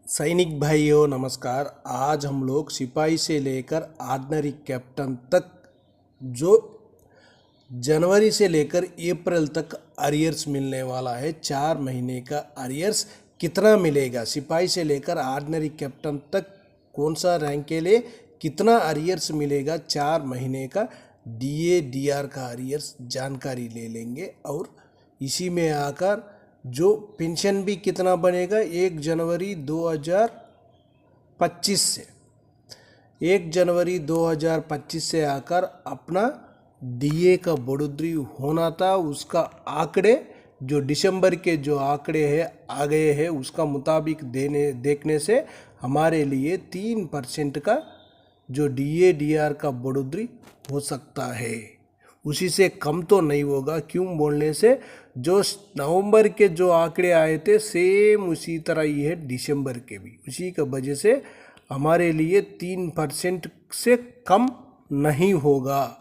सैनिक भाइयों नमस्कार। आज हम लोग सिपाही से लेकर ऑर्डिनरी कैप्टन तक जो जनवरी से लेकर अप्रैल तक अरियर्स मिलने वाला है, 4 महीने का अरियर्स कितना मिलेगा, सिपाही से लेकर ऑर्डिनरी कैप्टन तक कौन सा रैंक के लिए कितना अरियर्स मिलेगा, 4 महीने का डीए डीआर का अरियर्स जानकारी ले लेंगे। और इसी में आकर जो पेंशन भी कितना बनेगा 1 जनवरी 2025 से 1 जनवरी 2025 से आकर अपना डीए का बढ़ोतरी होना था, उसका आंकड़े जो दिसंबर के जो आंकड़े हैं आ गए हैं उसका मुताबिक देखने से हमारे लिए 3% का जो डीए डीआर का बढ़ोतरी हो सकता है। उसी से कम तो नहीं होगा, क्यों बोलने से जो नवंबर के जो आंकड़े आए थे सेम उसी तरह ही है दिसंबर के भी, उसी की वजह से हमारे लिए 3% से कम नहीं होगा।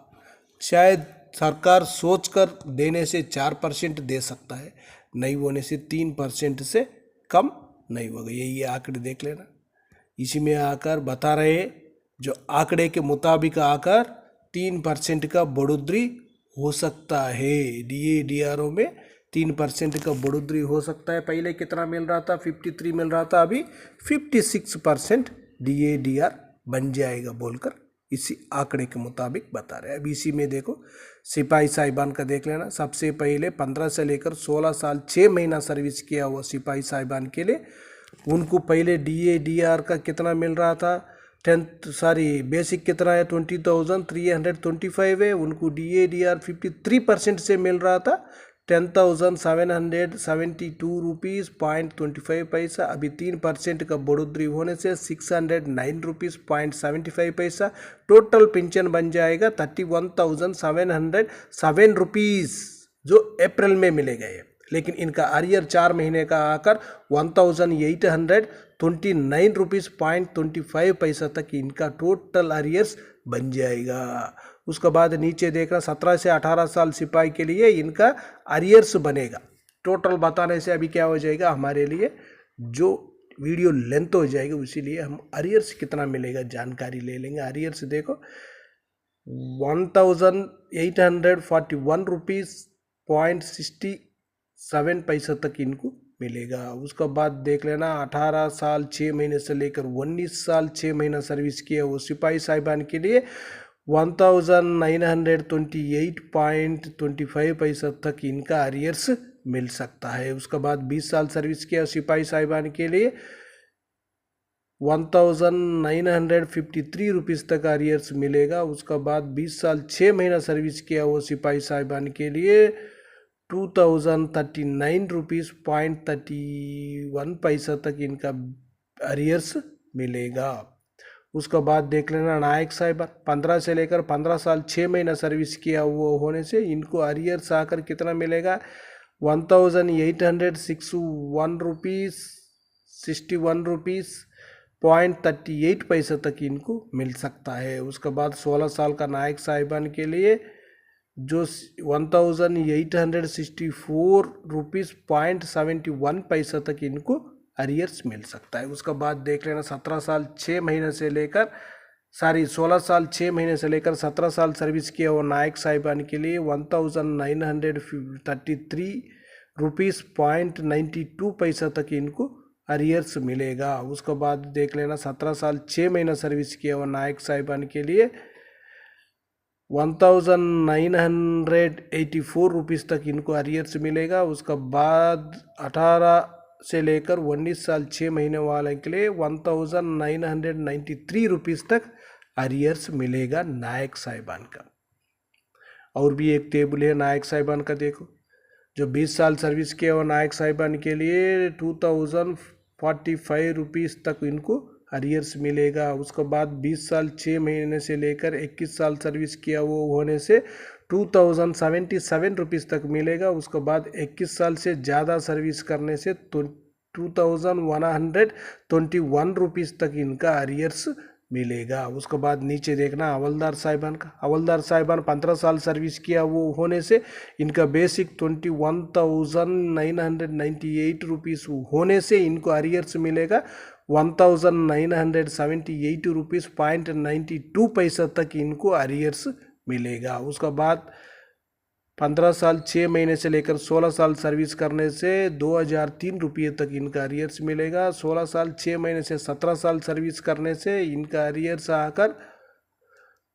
शायद सरकार सोचकर देने से 4% दे सकता है, नहीं होने से 3% से कम नहीं होगा। यही आंकड़े देख लेना। इसी में आकर बता रहे जो आंकड़े के मुताबिक आकर 3% का बढ़ोतरी हो सकता है। डीए डीआरओ में 3% का बढ़ोतरी हो सकता है। पहले कितना मिल रहा था, 53 मिल रहा था, अभी 56% डीए डीआर बन जाएगा बोलकर इसी आंकड़े के मुताबिक बता रहे हैं। अब इसी में देखो सिपाही साहिबान का देख लेना। सबसे पहले 15 से लेकर 16 साल 6 महीना सर्विस किया हुआ सिपाही साहिबान के लिए उनको पहले डीए डीआर का कितना मिल रहा था, बेसिक कितना है 20,325 है। उनको डीए डीआर 53% से मिल रहा था 10,772 रुपीज़ 0.25 पैसा। अभी 3% का बढ़ोतरी होने से 609 रुपीज़ 0.75 पैसा। टोटल पेंशन बन जाएगा 31,707 रुपीज़ जो अप्रैल में मिलेगा ये। लेकिन इनका अरियर 4 महीने का आकर 1,829 रुपीज़ 0.25 पैसा तक इनका टोटल अरियर्स बन जाएगा। उसके बाद नीचे देखना 17 से 18 साल सिपाही के लिए इनका अरियर्स बनेगा। टोटल बताने से अभी क्या हो जाएगा, हमारे लिए जो वीडियो लेंथ हो जाएगी, इसीलिए हम अरियर्स कितना मिलेगा जानकारी ले लेंगे। अरियर्स देखो 1,841 रुपीज़ 0.67 पैसा तक इनको मिलेगा। उसका बाद देख लेना 18 साल 6 महीने से लेकर 19 साल 6 महीना सर्विस किया वो सिपाही साहिबान के लिए 1,928.25 पैसा तक इनका अरियर्स मिल सकता है। उसके बाद 20 साल सर्विस किया सिपाही साहिबान के लिए 1,953 रुपीज़ तक अरियर्स मिलेगा। उसका बाद 20 साल 6 महीना सर्विस किया वो सिपाही साहिबान के लिए 2,039 रुपीज़ 0.31 पैसा तक इनका अरियर्स मिलेगा। उसका बाद देख लेना नायक साहिबान 15 से लेकर 15 साल 6 महीना सर्विस किया वो होने से इनको अरियर्स आकर कितना मिलेगा 1,861 रुपीज़ 61 रुपीज़ 0.38 पैसा तक इनको मिल सकता है। उसके बाद 16 साल का नायक साहिबान के लिए जो 1,864 रुपीज़ 0.71 पैसा तक इनको अरियर्स मिल सकता है। उसका बाद देख लेना 17 साल 6 महीने से लेकर 16 साल 6 महीने से लेकर 17 साल सर्विस किया वो नायक साहिबान के लिए 1,933 रुपीज़ 0.92 पैसा तक इनको अरियर्स मिलेगा। उसके बाद देख लेना 17 साल 6 महीना सर्विस किया वो नायक साहिबान के लिए 1,984 रुपीज़ तक इनको अरियर्स मिलेगा। उसका बाद 18 से लेकर 19 साल 6 महीने वाले के लिए 1,993 रुपीज़ तक अरियर्स मिलेगा नायक साहिबान का। और भी एक टेबल है नायक साहिबान का, देखो जो 20 साल सर्विस किया वो नायक साहिबान के लिए 2,045 रुपीज़ तक इनको अरियर्स मिलेगा। उसके बाद 20 साल 6 महीने से लेकर 21 साल सर्विस किया वो होने से 2,077 रुपीज़ तक मिलेगा। उसके बाद 21 साल से ज़्यादा सर्विस करने से 2,121 रुपीज़ तक इनका अरियर्स मिलेगा। उसके बाद नीचे देखना हवलदार साहिबान का। हवलदार साहिबान 15 साल सर्विस किया वो होने से इनका बेसिक 21,998 रुपीज़ होने से इनको अरियर्स मिलेगा $1978.92 तक इनको अरियर्स मिलेगा। उसका बाद 15 साल 6 महीने से लेकर 16 साल सर्विस करने से 2003 रुपये तक इनका अरियर्स मिलेगा। 16 साल 6 महीने से 17 साल सर्विस करने से इनका अरियर्स आकर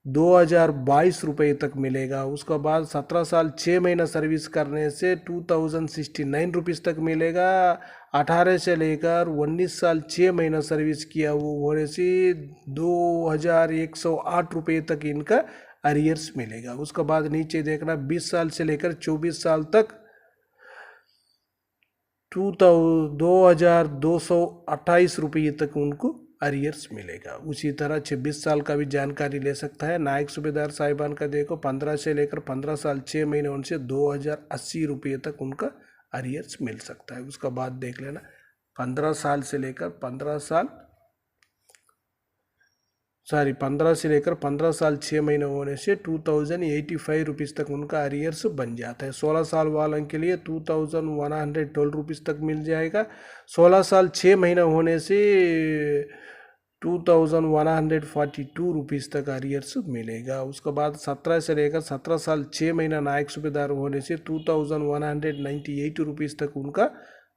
2022 रुपये तक मिलेगा। उसके बाद 17 साल 6 महीना सर्विस करने से 2069 रुपीज़ तक मिलेगा। 18 से लेकर 19 साल 6 महीना सर्विस किया वो होने से 2108 रुपये तक इनका अरियर्स मिलेगा। उसके बाद नीचे देखना 20 साल से लेकर 24 साल तक 2228 रुपये तक उनको अरियर्स मिलेगा। उसी तरह 26 साल का भी जानकारी ले सकता है। नायक सूबेदार साहिबान का देखो 15 से लेकर 15 साल 6 महीने उनसे 2080 रुपये तक उनका अरियर्स मिल सकता है। उसका बाद देख लेना 15 साल से लेकर 15 साल 6 महीने होने से 2085 रुपीज़ तक उनका अरियर्स बन जाता है। 16 साल वालों के लिए 2112 रुपीज़ तक मिल जाएगा। 16 साल 6 महीने होने से 2142 रुपीज़ तक अरियर्स मिलेगा। उसके बाद 17 से लेकर 17 साल 6 महीना नायक सूबेदार होने से 2198 रुपीज़ तक उनका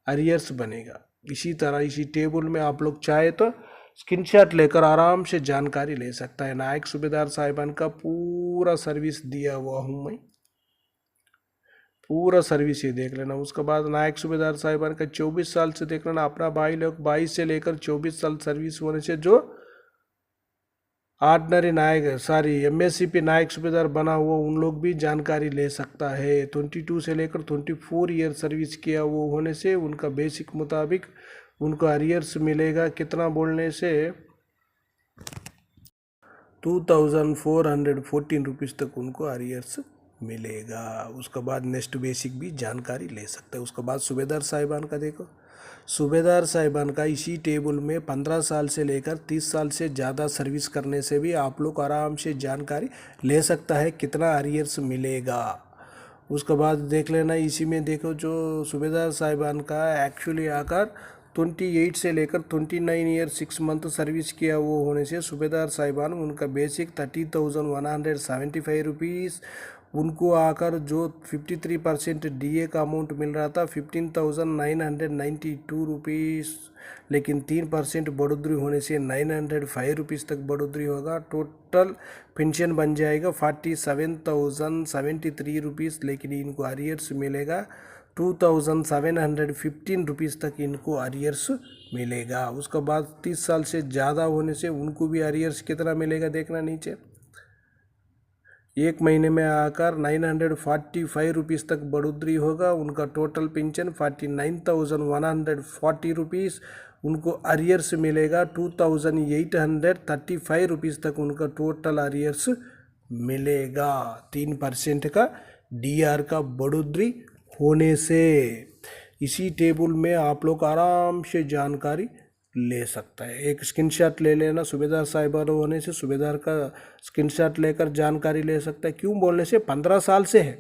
अरियर्स बनेगा। इसी तरह इसी टेबल में आप लोग चाहे तो स्क्रीनशॉट लेकर आराम से जानकारी ले सकता है। नायक सूबेदार साहिबान का पूरा सर्विस दिया हुआ हूँ मैं, पूरा सर्विस ये देख लेना। उसके बाद नायक सूबेदार साहिबान का 24 साल से देख लेना। अपना भाई लोग 22 से लेकर 24 साल सर्विस होने से जो ऑर्डिनरी नायक MSCP नायक सूबेदार बना हुआ उन लोग भी जानकारी ले सकता है। 22 से लेकर 24 ईयर सर्विस किया वो होने से उनका बेसिक मुताबिक उनको अरियर्स मिलेगा कितना बोलने से 2414 रुपीज़ तक उनको अरियर्स मिलेगा। उसके बाद नेक्स्ट बेसिक भी जानकारी ले सकते हैं। उसके बाद सूबेदार साहिबान का देखो, सूबेदार साहिबान का इसी टेबल में 15 साल से लेकर 30 साल से ज़्यादा सर्विस करने से भी आप लोग आराम से जानकारी ले सकता है कितना अरियर्स मिलेगा। उसके बाद देख लेना इसी में देखो जो सूबेदार साहिबान का एक्चुअली आकर 28 से लेकर 29 ईयर 6 मंथ सर्विस किया वो होने से सूबेदार साहिबान उनका बेसिक 30,175 रुपीज़ उनको आकर जो 53% DA का अमाउंट मिल रहा था 15,992 रुपीज़, लेकिन 3% बढ़ोतरी होने से 905 रुपीज़ तक बढ़ोतरी होगा। टोटल पेंशन बन जाएगा 47,073 रुपीज़, लेकिन इनको अरियर्स मिलेगा 2,715 रुपीज़ तक इनको अरियर्स मिलेगा। उसके बाद 30 साल से ज़्यादा होने से उनको भी अरियर्स कितना मिलेगा देखना नीचे। एक महीने में आकर 945 रुपीज़ तक बढ़ोतरी होगा। उनका टोटल पेंशन 49,140 रुपीज़ उनको अरियर्स मिलेगा। 2,835 रुपीज़ तक उनका टोटल अरियर्स मिलेगा 3% का DR का बढ़ोतरी होने से। इसी टेबल में आप लोग आराम से जानकारी ले सकता है। एक स्क्रीनशॉट ले लेना, सूबेदार साहिबान होने से सूबेदार का स्क्रीनशॉट लेकर जानकारी ले सकता है। क्यों बोलने से 15 साल से है,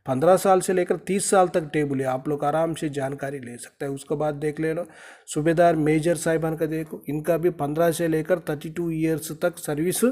15 साल से लेकर 30 साल तक टेबल है, आप लोग आराम से जानकारी ले सकता है। उसके बाद देख लेना सूबेदार मेजर साहिबान का देखो, इनका भी 15 से लेकर 32 ईयर्स तक सर्विस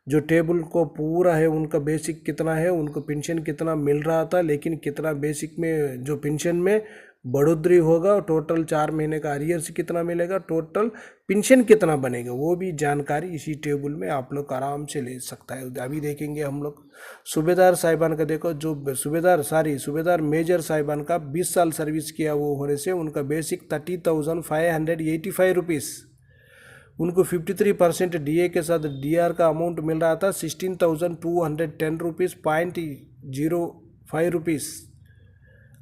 जो टेबल को पूरा है उनका बेसिक कितना है, उनको पेंशन कितना मिल रहा था, लेकिन कितना बेसिक में जो पेंशन में बढ़ोतरी होगा, टोटल 4 महीने का अरियर्स कितना मिलेगा, टोटल पेंशन कितना बनेगा, वो भी जानकारी इसी टेबल में आप लोग आराम से ले सकता है। अभी देखेंगे हम लोग सूबेदार साहिबान का देखो, जो सूबेदार मेजर साहिबान का 20 साल सर्विस किया वो होने से उनका बेसिक 30,585 रुपीज़, उनको 53% DA के साथ DR का अमाउंट मिल रहा था 16,210 रुपीज़ 0.05 रुपीज़,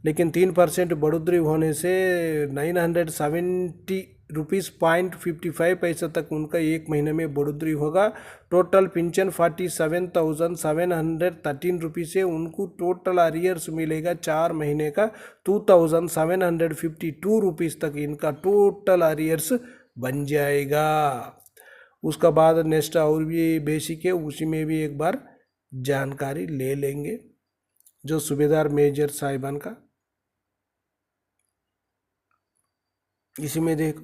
लेकिन 3% बढ़ोतरी होने से 970 रुपीज़ 0.55 पैसा तक उनका एक महीने में बढ़ोतरी होगा। टोटल पेंशन 47,713 रुपीज़ से उनको टोटल अरियर्स मिलेगा 4 महीने का 2,752 रुपीज़ तक इनका टोटल अरियर्स बन जाएगा। उसका बाद नेक्स्ट और भी बेसिक है, उसी में भी एक बार जानकारी ले लेंगे। जो सूबेदार मेजर साहिबान का इसी में देखो,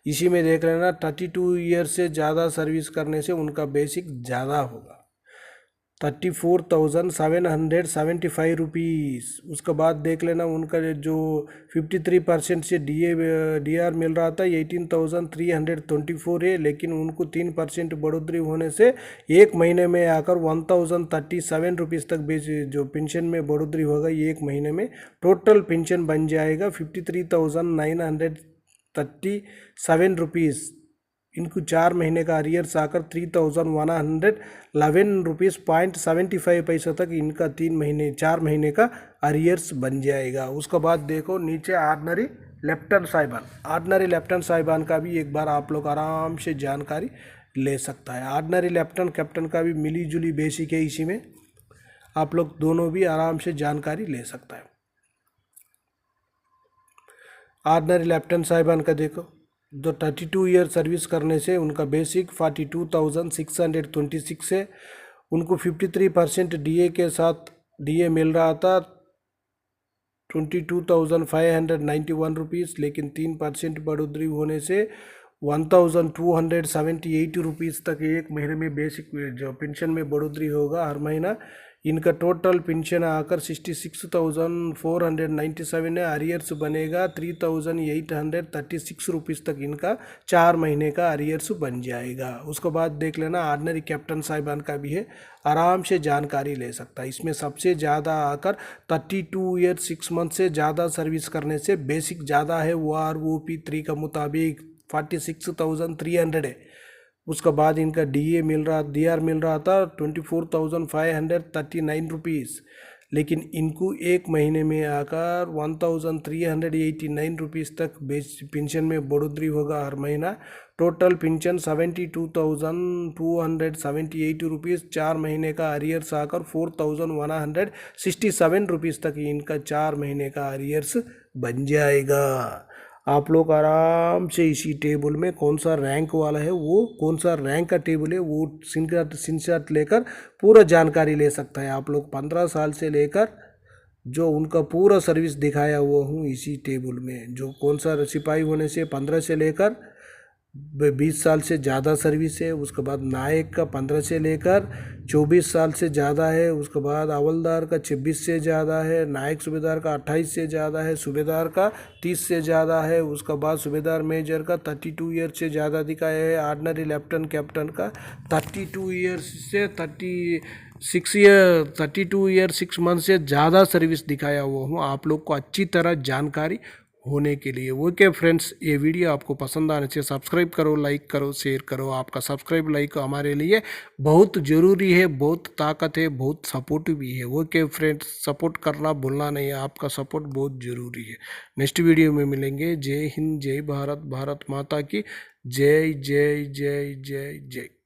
इसी में देख लेना 32 ईयर से ज़्यादा सर्विस करने से उनका बेसिक ज़्यादा होगा, 34,775 रुपीज़। उसके बाद देख लेना उनका जो 53% से DAR मिल रहा था 18,324 है, लेकिन उनको 3% बढ़ोतरी होने से एक महीने में आकर 1,037 रुपीज़ तक जो पेंशन में बढ़ोतरी होगा ये एक महीने में टोटल पेंशन बन जाएगा 53,937 रुपीज़। इनको 4 महीने का अरियर्स आकर 3,111 रुपीज़ .75 तक इनका 4 महीने का अरियर्स बन जाएगा। उसके बाद देखो नीचे ऑर्डिनरी लेफ्टिनेंट साहिबान, ऑर्डिनरी लेफ्टिनेंट साहिबान का भी एक बार आप लोग आराम से जानकारी ले सकता है। ऑर्डिनरी लेफ्टिनेंट कैप्टन का भी मिली जुली बेसिक है, इसी में आप लोग दोनों भी आराम से जानकारी ले सकता है। ऑर्डिनरी लेफ्टिनेंट साहिबान का देखो, जो 32 ईयर सर्विस करने से उनका बेसिक 42,626 है, उनको 53% DA के साथ DA मिल रहा था 22,591 रुपीज़, लेकिन 3% बढ़ोतरी होने से 1,278 रुपीज़ तक एक महीने में बेसिक जो पेंशन में बढ़ोतरी होगा हर महीना। इनका टोटल पेंशन आकर 66,497 है, अरियर्स बनेगा 3,836 रुपीज़ तक इनका 4 महीने का अरियर्स बन जाएगा। उसके बाद देख लेना ऑर्डिनरी कैप्टन साहिबान का भी है, आराम से जानकारी ले सकता है। इसमें सबसे ज़्यादा आकर 32 ईयर 6 मंथ से ज़्यादा सर्विस करने से बेसिक ज़्यादा है, OROP 3 का मुताबिक 46,300 है। उसके बाद इनका DR मिल रहा था 24,539 रुपीज़, लेकिन इनको एक महीने में आकर 1,389 रुपीज़ तक पेंशन में बढ़ोतरी होगा हर महीना। टोटल पेंशन 72,278 रुपीज़, 4 महीने का अरियर्स आकर 4,167 रुपीज़ तक इनका 4 महीने का अरियर्स बन जाएगा। आप लोग आराम से इसी टेबल में कौन सा रैंक वाला है, वो कौन सा रैंक का टेबल है, वो स्क्रीनशॉट लेकर पूरा जानकारी ले सकता है। आप लोग 15 साल से लेकर जो उनका पूरा सर्विस दिखाया हुआ हूँ इसी टेबल में, जो कौन सा सिपाही होने से 15 से लेकर 20 साल से ज़्यादा सर्विस है। उसके बाद नायक का 15 से लेकर 24 साल से ज़्यादा है। उसके बाद हवलदार का 26 से ज़्यादा है, नायक सूबेदार का 28 से ज़्यादा है, सूबेदार का 30 से ज़्यादा है। उसके बाद सूबेदार मेजर का 32 ईयर से ज़्यादा दिखाया है। ऑर्डिनरी लेफ्टिनेंट कैप्टन का 32 ईयर्स से 32 ईयर 6 मंथ से ज़्यादा सर्विस दिखाया हुआ हूँ आप लोग को अच्छी तरह जानकारी होने के लिए। ओके फ्रेंड्स, ये वीडियो आपको पसंद आने से सब्सक्राइब करो, लाइक करो, शेयर करो। आपका सब्सक्राइब लाइक हमारे लिए बहुत ज़रूरी है, बहुत ताकत है, बहुत सपोर्ट भी है। ओके फ्रेंड्स, सपोर्ट करना भूलना नहीं है, आपका सपोर्ट बहुत ज़रूरी है। नेक्स्ट वीडियो में मिलेंगे। जय हिंद, जय भारत, भारत माता की जय जय जय जय जय।